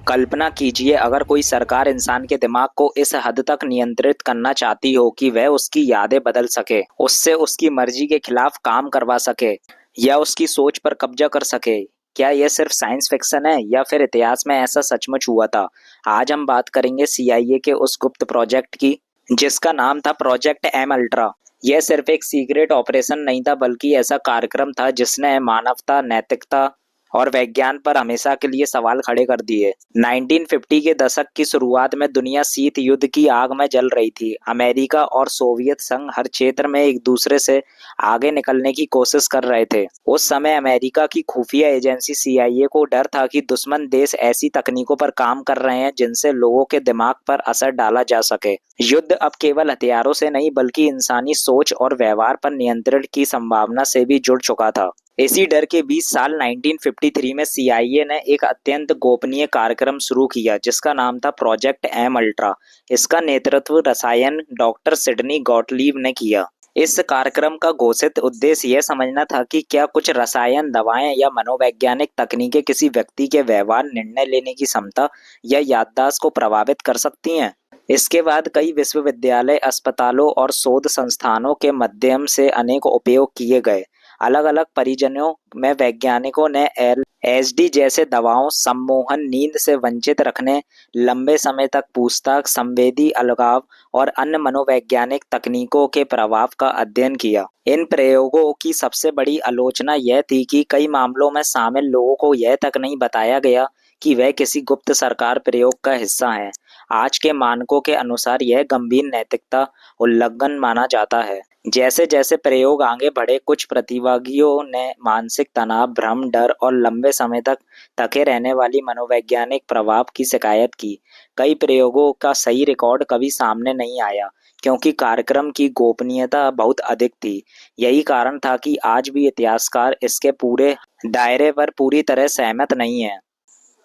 कल्पना कीजिए अगर कोई सरकार इंसान के दिमाग को इस हद तक नियंत्रित करना चाहती हो कि वह उसकी यादें बदल सके, उससे उसकी मर्जी के खिलाफ काम करवा सके या उसकी सोच पर कब्जा कर सके। क्या यह सिर्फ साइंस फिक्शन है या फिर इतिहास में ऐसा सचमुच हुआ था? आज हम बात करेंगे सीआईए के उस गुप्त प्रोजेक्ट की जिसका नाम था प्रोजेक्ट एम अल्ट्रा। यह सिर्फ एक सीक्रेट ऑपरेशन नहीं था बल्कि ऐसा कार्यक्रम था जिसने मानवता, नैतिकता और विज्ञान पर हमेशा के लिए सवाल खड़े कर दिए। 1950 के दशक की शुरुआत में दुनिया शीत युद्ध की आग में जल रही थी। अमेरिका और सोवियत संघ हर क्षेत्र में एक दूसरे से आगे निकलने की कोशिश कर रहे थे। उस समय अमेरिका की खुफिया एजेंसी सीआईए को डर था कि दुश्मन देश ऐसी तकनीकों पर काम कर रहे हैं जिनसे लोगों के दिमाग पर असर डाला जा सके। युद्ध अब केवल हथियारों से नहीं बल्कि इंसानी सोच और व्यवहार पर नियंत्रण की संभावना से भी जुड़ चुका था। इसी डर के बीच साल 1953 में सीआईए ने एक अत्यंत गोपनीय कार्यक्रम शुरू किया जिसका नाम था प्रोजेक्ट एम अल्ट्रा। इसका नेतृत्व रसायन डॉक्टर सिडनी गॉटलीब ने किया। इस कार्यक्रम का घोषित उद्देश्य यह समझना था कि क्या कुछ रसायन, दवाएं या मनोवैज्ञानिक तकनीकें किसी व्यक्ति के व्यवहार, निर्णय लेने की क्षमता या याददाश्त को प्रभावित कर सकती हैं। इसके बाद कई विश्वविद्यालय, अस्पतालों और शोध संस्थानों के माध्यम से अनेक उपयोग किए गए। अलग अलग परिजनों में वैज्ञानिकों ने एलएसडी जैसे दवाओं, सम्मोहन, नींद से वंचित रखने, लंबे समय तक पूछताछ, संवेदी अलगाव और अन्य मनोवैज्ञानिक तकनीकों के प्रभाव का अध्ययन किया। इन प्रयोगों की सबसे बड़ी आलोचना यह थी कि कई मामलों में शामिल लोगों को यह तक नहीं बताया गया कि वह किसी गुप्त सरकार प्रयोग का हिस्सा हैं। आज के मानकों के अनुसार यह गंभीर नैतिकता उल्लंघन माना जाता है। जैसे जैसे प्रयोग आगे बढ़े, कुछ प्रतिभागियों ने मानसिक तनाव, भ्रम, डर और लंबे समय तक थके रहने वाली मनोवैज्ञानिक प्रभाव की शिकायत की। कई प्रयोगों का सही रिकॉर्ड कभी सामने नहीं आया क्योंकि कार्यक्रम की गोपनीयता बहुत अधिक थी। यही कारण था कि आज भी इतिहासकार इसके पूरे दायरे पर पूरी तरह सहमत नहीं है।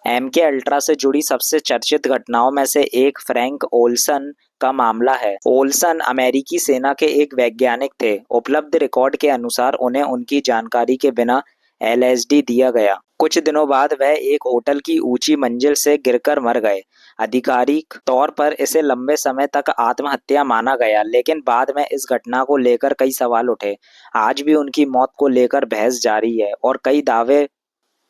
एमके अल्ट्रा से जुड़ी सबसे चर्चित घटनाओं में से एक फ्रैंक ओल्सन का मामला है। ओल्सन अमेरिकी सेना के एक वैज्ञानिक थे। उपलब्ध रिकॉर्ड के अनुसार उन्हें उनकी जानकारी के बिना एलएसडी दिया गया। कुछ दिनों बाद वह एक होटल की ऊंची मंजिल से गिरकर मर गए। आधिकारिक तौर पर इसे लंबे समय तक आत्महत्या माना गया, लेकिन बाद में इस घटना को लेकर कई सवाल उठे। आज भी उनकी मौत को लेकर बहस जारी है और कई दावे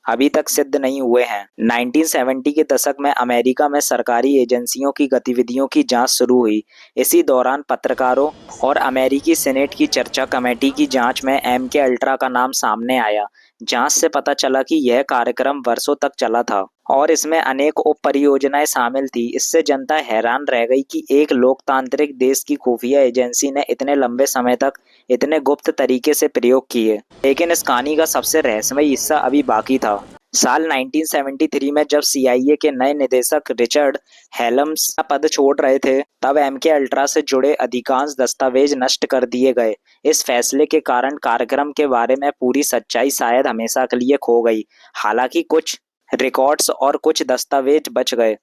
अभी तक सिद्ध नहीं हुए हैं। 1970 के दशक में अमेरिका में सरकारी एजेंसियों की गतिविधियों की जांच शुरू हुई। इसी दौरान पत्रकारों और अमेरिकी सीनेट की चर्चा कमेटी की जांच में एमके अल्ट्रा का नाम सामने आया। जांच से पता चला कि यह कार्यक्रम वर्षों तक चला था और इसमें अनेक उप परियोजनाएं शामिल थी। इससे जनता हैरान रह गई कि एक लोकतांत्रिक देश की खुफिया एजेंसी ने इतने लंबे समय तक इतने गुप्त तरीके से प्रयोग किए। लेकिन इस कहानी का सबसे रहस्यमयी हिस्सा अभी बाकी था। साल 1973 में जब सीआईए के नए निदेशक रिचर्ड हेलम्स पद छोड़ रहे थे, तब एमके अल्ट्रा से जुड़े अधिकांश दस्तावेज नष्ट कर दिए गए। इस फैसले के कारण कार्यक्रम के बारे में पूरी सच्चाई शायद हमेशा के लिए खो गई। हालांकि कुछ रिकॉर्ड्स और कुछ दस्तावेज बच गए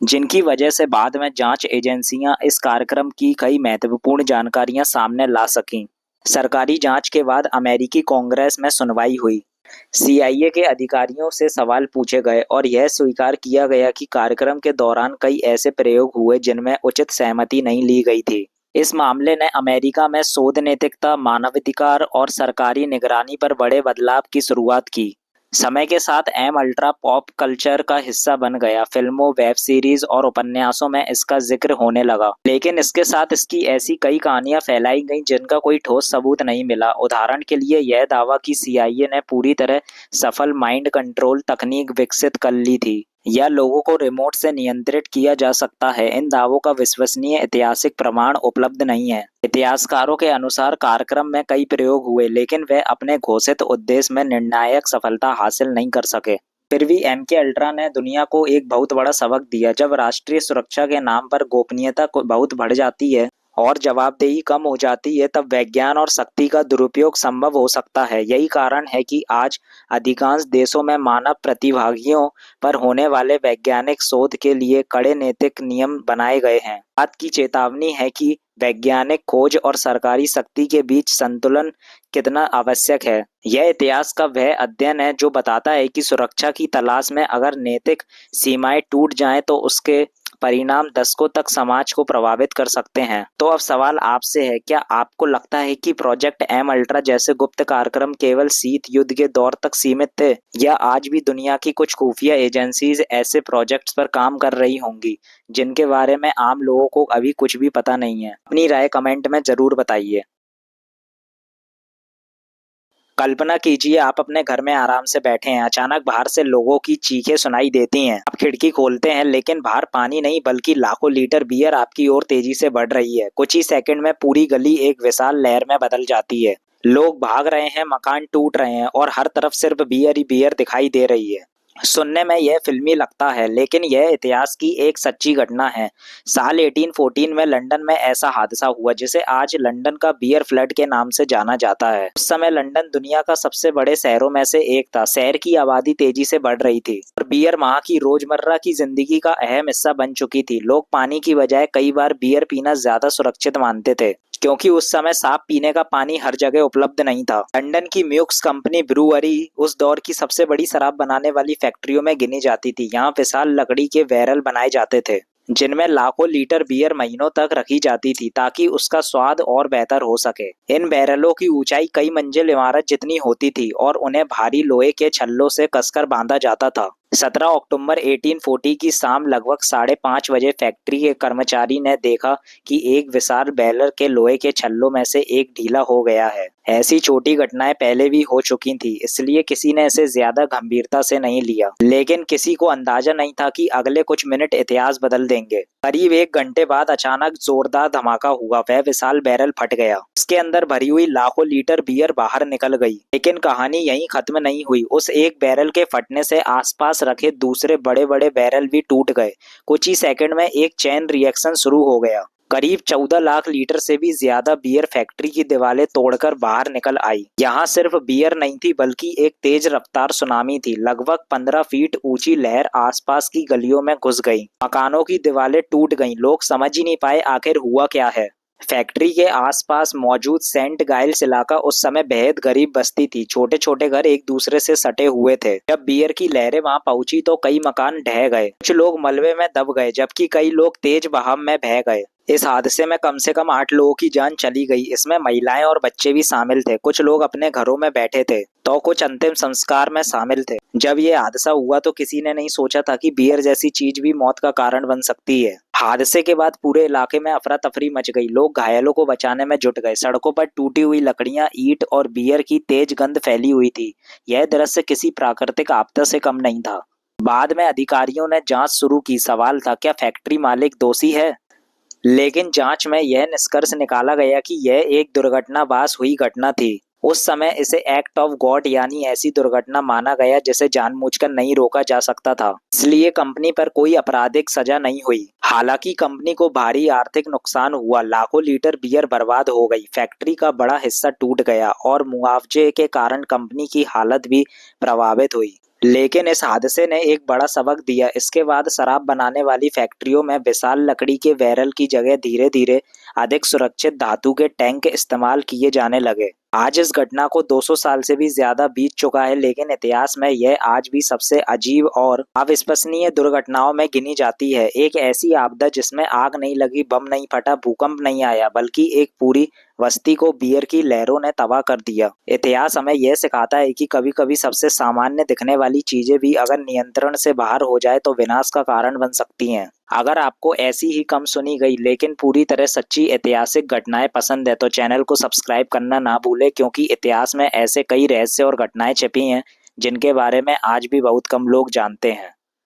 जिनकी वजह से बाद में जांच एजेंसियां इस कार्यक्रम की कई महत्वपूर्ण जानकारियां सामने ला सकीं। सरकारी जांच के बाद अमेरिकी कांग्रेस में सुनवाई हुई। सीआईए के अधिकारियों से सवाल पूछे गए और यह स्वीकार किया गया कि कार्यक्रम के दौरान कई ऐसे प्रयोग हुए जिनमें उचित सहमति नहीं ली गई थी। इस मामले ने अमेरिका में शोध नैतिकता, मानवाधिकार और सरकारी निगरानी पर बड़े बदलाव की शुरुआत की। समय के साथ एम अल्ट्रा पॉप कल्चर का हिस्सा बन गया। फिल्मों, वेब सीरीज और उपन्यासों में इसका जिक्र होने लगा। लेकिन इसके साथ इसकी ऐसी कई कहानियां फैलाई गईं जिनका कोई ठोस सबूत नहीं मिला। उदाहरण के लिए यह दावा कि सीआईए ने पूरी तरह सफल माइंड कंट्रोल तकनीक विकसित कर ली थी या लोगों को रिमोट से नियंत्रित किया जा सकता है। इन दावों का विश्वसनीय ऐतिहासिक प्रमाण उपलब्ध नहीं है। इतिहासकारों के अनुसार कार्यक्रम में कई प्रयोग हुए लेकिन वे अपने घोषित उद्देश्य में निर्णायक सफलता हासिल नहीं कर सके। फिर भी एमके अल्ट्रा ने दुनिया को एक बहुत बड़ा सबक दिया। जब राष्ट्रीय सुरक्षा के नाम पर गोपनीयता को बहुत बढ़ जाती है और जवाबदेही कम हो जाती है, तब विज्ञान और शक्ति का दुरुपयोग संभव हो सकता है। यही कारण है कि आज अधिकांश देशों में मानव प्रतिभागियों पर होने वाले वैज्ञानिक शोध के लिए कड़े नैतिक नियम बनाए गए हैं। बात की चेतावनी है कि वैज्ञानिक खोज और सरकारी शक्ति के बीच संतुलन कितना आवश्यक है। यह इतिहास का वह अध्ययन है जो बताता है कि सुरक्षा की तलाश में अगर नैतिक सीमाएं टूट जाएं तो उसके परिणाम दशकों तक समाज को प्रभावित कर सकते हैं। तो अब सवाल आपसे है, क्या आपको लगता है कि प्रोजेक्ट एम अल्ट्रा जैसे गुप्त कार्यक्रम केवल शीत युद्ध के दौर तक सीमित थे, या आज भी दुनिया की कुछ खुफिया एजेंसीज ऐसे प्रोजेक्ट्स पर काम कर रही होंगी जिनके बारे में आम लोगों को अभी कुछ भी पता नहीं है? अपनी राय कमेंट में जरूर बताइए। कल्पना कीजिए आप अपने घर में आराम से बैठे हैं, अचानक बाहर से लोगों की चीखें सुनाई देती हैं। आप खिड़की खोलते हैं लेकिन बाहर पानी नहीं बल्कि लाखों लीटर बियर आपकी ओर तेजी से बढ़ रही है। कुछ ही सेकंड में पूरी गली एक विशाल लहर में बदल जाती है। लोग भाग रहे हैं, मकान टूट रहे हैं और हर तरफ सिर्फ बियर ही बियर दिखाई दे रही है। सुनने में यह फिल्मी लगता है लेकिन यह इतिहास की एक सच्ची घटना है। साल 1814 में लंदन में ऐसा हादसा हुआ जिसे आज लंदन का बियर फ्लड के नाम से जाना जाता है। उस समय लंदन दुनिया का सबसे बड़े शहरों में से एक था। शहर की आबादी तेजी से बढ़ रही थी और बियर वहां की रोजमर्रा की जिंदगी का अहम हिस्सा बन चुकी थी। लोग पानी की बजाय कई बार बियर पीना ज्यादा सुरक्षित मानते थे क्योंकि उस समय साफ पीने का पानी हर जगह उपलब्ध नहीं था। लंदन की म्यूक्स कंपनी ब्रूअरी उस दौर की सबसे बड़ी शराब बनाने वाली फैक्ट्रियों में गिनी जाती थी। यहाँ विशाल लकड़ी के बैरल बनाए जाते थे जिनमें लाखों लीटर बियर महीनों तक रखी जाती थी ताकि उसका स्वाद और बेहतर हो सके। इन बैरलों की ऊंचाई कई मंजिल इमारत जितनी होती थी और उन्हें भारी लोहे के छल्लों से कसकर बांधा जाता था। 17 अक्टूबर 1840 की शाम लगभग 5:30 बजे फैक्ट्री के कर्मचारी ने देखा कि एक विशाल बैरल के लोहे के छल्लों में से एक ढीला हो गया है। ऐसी छोटी घटनाएं पहले भी हो चुकी थी, इसलिए किसी ने इसे ज्यादा गंभीरता से नहीं लिया। लेकिन किसी को अंदाजा नहीं था कि अगले कुछ मिनट इतिहास बदल देंगे। करीब 1 घंटे बाद अचानक जोरदार धमाका हुआ। वह विशाल बैरल फट गया। उसके अंदर भरी हुई लाखों लीटर बियर बाहर निकल गई। लेकिन कहानी यहीं खत्म नहीं हुई। उस एक बैरल के फटने से आसपास रखे दूसरे बड़े बड़े बैरल भी टूट गए। कुछ ही सेकंड में एक चेन रिएक्शन शुरू हो गया। करीब 14 लाख लीटर से भी ज्यादा बियर फैक्ट्री की दीवारें तोड़कर बाहर निकल आई। यहाँ सिर्फ बियर नहीं थी बल्कि एक तेज रफ्तार सुनामी थी। लगभग 15 फीट ऊंची लहर आसपास की गलियों में घुस गई। मकानों की दीवारें टूट गईं। लोग समझ ही नहीं पाए आखिर हुआ क्या है। फैक्ट्री के आसपास मौजूद सेंट गाइल्स इलाका उस समय बेहद गरीब बस्ती थी। छोटे छोटे घर एक दूसरे से सटे हुए थे। जब बियर की लहरें वहां पहुंची तो कई मकान ढह गए, कुछ लोग मलबे में दब गए जबकि कई लोग तेज बहाव में बह गए। इस हादसे में कम से कम 8 लोगों की जान चली गई। इसमें महिलाएं और बच्चे भी शामिल थे। कुछ लोग अपने घरों में बैठे थे तो कुछ अंतिम संस्कार में शामिल थे। जब ये हादसा हुआ तो किसी ने नहीं सोचा था कि बियर जैसी चीज भी मौत का कारण बन सकती है। हादसे के बाद पूरे इलाके में अफरा तफरी मच गई। लोग घायलों को बचाने में जुट गए। सड़कों पर टूटी हुई लकड़ियां, ईंट और बियर की तेज गंध फैली हुई थी। यह दृश्य किसी प्राकृतिक आपदा से कम नहीं था। बाद में अधिकारियों ने जांच शुरू की। सवाल था, क्या फैक्ट्री मालिक दोषी है? लेकिन जांच में यह निष्कर्ष निकाला गया कि यह एक दुर्घटनावश हुई घटना थी। उस समय इसे एक्ट ऑफ गॉड यानी ऐसी दुर्घटना माना गया जिसे जानबूझकर नहीं रोका जा सकता था। इसलिए कंपनी पर कोई आपराधिक सजा नहीं हुई। हालांकि कंपनी को भारी आर्थिक नुकसान हुआ। लाखों लीटर बियर बर्बाद हो गई। फैक्ट्री का बड़ा हिस्सा टूट गया और मुआवजे के कारण कंपनी की हालत भी प्रभावित हुई। लेकिन इस हादसे ने एक बड़ा सबक दिया। इसके बाद शराब बनाने वाली फैक्ट्रियों में विशाल लकड़ी के बैरल की जगह धीरे धीरे अधिक सुरक्षित धातु के टैंक इस्तेमाल किए जाने लगे। आज इस घटना को 200 साल से भी ज्यादा बीत चुका है, लेकिन इतिहास में यह आज भी सबसे अजीब और अविश्वसनीय दुर्घटनाओं में गिनी जाती है। एक ऐसी आपदा जिसमें आग नहीं लगी, बम नहीं फटा, भूकंप नहीं आया, बल्कि एक पूरी बस्ती को बियर की लहरों ने तबाह कर दिया। इतिहास हमें यह सिखाता है कि कभी कभी सबसे सामान्य दिखने वाली चीजें भी अगर नियंत्रण से बाहर हो जाए तो विनाश का कारण बन सकती हैं। अगर आपको ऐसी ही कम सुनी गई लेकिन पूरी तरह सच्ची ऐतिहासिक घटनाएं पसंद है तो चैनल को सब्सक्राइब करना ना भूलें, क्योंकि इतिहास में ऐसे कई रहस्य और घटनाएं छिपी हैं जिनके बारे में आज भी बहुत कम लोग जानते हैं।